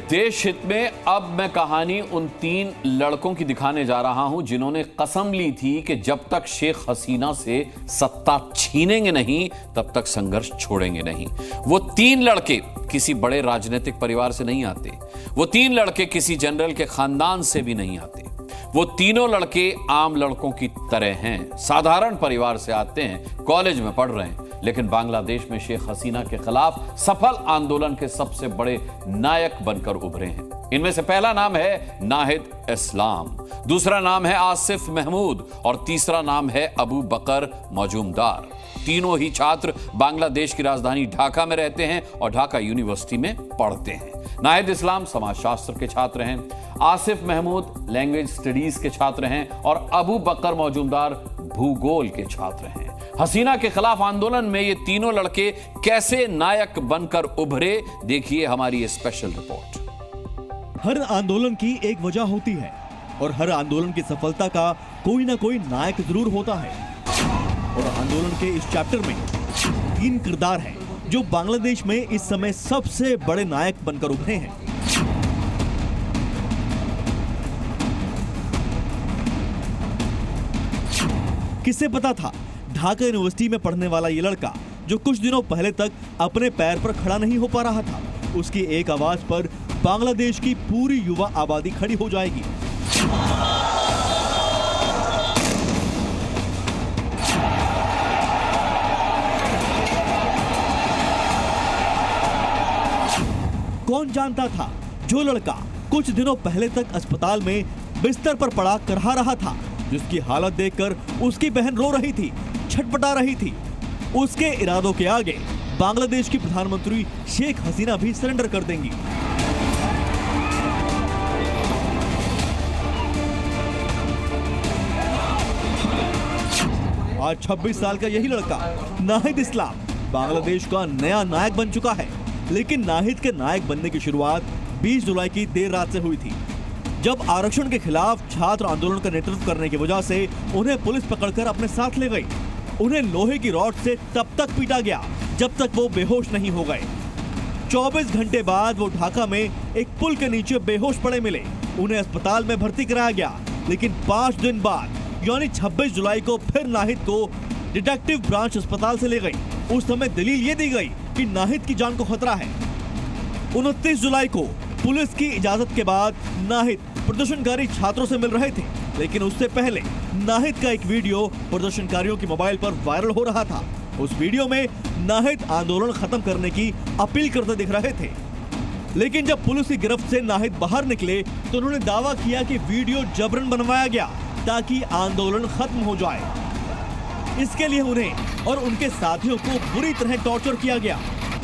देश हित में अब मैं कहानी उन 3 लड़कों की दिखाने जा रहा हूं जिन्होंने कसम ली थी कि जब तक शेख हसीना से सत्ता छीनेंगे नहीं तब तक संघर्ष छोड़ेंगे नहीं। वो 3 लड़के किसी बड़े राजनीतिक परिवार से नहीं आते, वो 3 लड़के किसी जनरल के खानदान से भी नहीं आते। वो तीनों लड़के आम लड़कों की तरह हैं, साधारण परिवार से आते हैं, कॉलेज में पढ़ रहे हैं, लेकिन बांग्लादेश में शेख हसीना के खिलाफ सफल आंदोलन के सबसे बड़े नायक बनकर उभरे हैं। इनमें से पहला नाम है नाहिद इस्लाम, दूसरा नाम है आसिफ महमूद और तीसरा नाम है अबू बकर मजूमदार। तीनों ही छात्र बांग्लादेश की राजधानी ढाका में रहते हैं और ढाका यूनिवर्सिटी में पढ़ते हैं। नाहिद इस्लाम समाजशास्त्र के छात्र हैं, आसिफ महमूद लैंग्वेज स्टडीज के छात्र हैं और अबू बकर मजूमदार भूगोल के छात्र हैं। हसीना के खिलाफ आंदोलन में ये तीनों लड़के कैसे नायक बनकर उभरे, देखिए हमारी ये स्पेशल रिपोर्ट। हर आंदोलन की एक वजह होती है और हर आंदोलन की सफलता का कोई ना कोई नायक जरूर होता है। और आंदोलन के इस चैप्टर में 3 किरदार हैं जो बांग्लादेश में इस समय सबसे बड़े नायक बनकर उभरे हैं। किसे पता था ढाका यूनिवर्सिटी में पढ़ने वाला ये लड़का जो कुछ दिनों पहले तक अपने पैर पर खड़ा नहीं हो पा रहा था, उसकी एक आवाज पर बांग्लादेश की पूरी युवा आबादी खड़ी हो जाएगी। कौन जानता था जो लड़का कुछ दिनों पहले तक अस्पताल में बिस्तर पर पड़ा करहा रहा था, जिसकी हालत देखकर उसकी बहन रो रही थी, छटपटा रही थी, उसके इरादों के आगे बांग्लादेश की प्रधानमंत्री शेख हसीना भी सरेंडर कर देंगी। आज 26 साल का यही लड़का नाहिद इस्लाम बांग्लादेश का नया नायक बन चुका है। लेकिन नाहिद के नायक बनने की शुरुआत 20 जुलाई की देर रात से हुई थी, जब आरक्षण के खिलाफ छात्र आंदोलन का नेतृत्व करने की वजह से उन्हें पुलिस पकड़कर अपने साथ ले गई। उन्हें लोहे की रॉड से तब तक पीटा गया जब तक वो बेहोश नहीं हो गए। 24 घंटे बाद वो ढाका में एक पुल के नीचे बेहोश पड़े मिले। उन्हें अस्पताल में भर्ती कराया गया, लेकिन 5 दिन बाद यानी 26 जुलाई को फिर नाहिद को डिटेक्टिव ब्रांच अस्पताल से ले गई। उस समय दलील ये दी गई कि नाहिद की जान को खतरा है। 29 जुलाई को पुलिस की इजाजत के बाद नाहिद प्रदर्शनकारी छात्रों से मिल रहे थे, लेकिन उससे पहले नाहिद का एक वीडियो प्रदर्शनकारियों के मोबाइल पर वायरल हो रहा था। उस वीडियो में नाहिद आंदोलन खत्म करने की अपील करते दिख रहे थे, लेकिन जब पुलिस की गिरफ्त से नाहिद बाहर निकले तो उन्होंने दावा किया कि वीडियो जबरन बनवाया गया ताकि आंदोलन खत्म हो जाए। इसके लिए उन्हें और उनके साथियों को बुरी तरह टॉर्चर किया गया।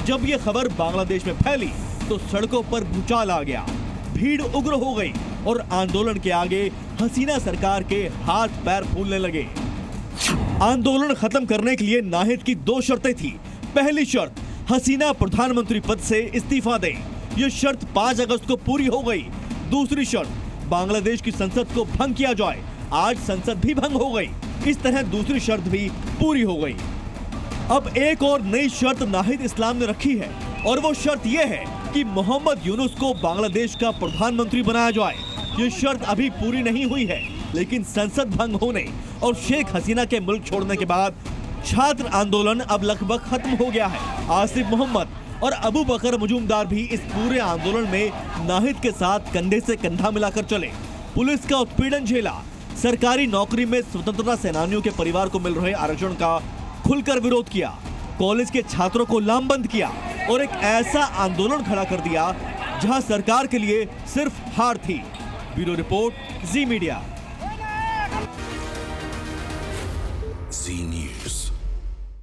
जब यह खबर बांग्लादेश में फैली तो सड़कों पर भूचाल आ गया, भीड़ उग्र हो गई और आंदोलन के आगे हसीना सरकार के हाथ पैर फूलने लगे। आंदोलन खत्म करने के लिए नाहिद की 2 शर्तें थी। पहली शर्त, हसीना प्रधानमंत्री पद से इस्तीफा दे। यह शर्त 5 अगस्त को पूरी हो गई। दूसरी शर्त, बांग्लादेश की संसद को भंग किया जाए। आज संसद भी भंग हो गई। इस तरह दूसरी शर्त भी पूरी हो गई। अब एक और नई शर्त नाहिद इस्लाम ने रखी है और वो शर्त यह है कि मोहम्मद यूनुस को बांग्लादेश का प्रधानमंत्री बनाया जाए। ये शर्त अभी पूरी नहीं हुई है, लेकिन संसद भंग होने और शेख हसीना के मुल्क छोड़ने के बाद छात्र आंदोलन अब लगभग खत्म हो गया है। आसिफ मोहम्मद और अबू बकर मजूमदार भी इस पूरे आंदोलन में नाहिद के साथ कंधे से कंधा मिलाकर चले। पुलिस का उत्पीड़न झेला, सरकारी नौकरी में स्वतंत्रता सेनानियों के परिवार को मिल रहे आरक्षण का खुलकर विरोध किया, कॉलेज के छात्रों को लामबंद किया और एक ऐसा आंदोलन खड़ा कर दिया जहां सरकार के लिए सिर्फ हार थी। ब्यूरो रिपोर्ट, जी मीडिया।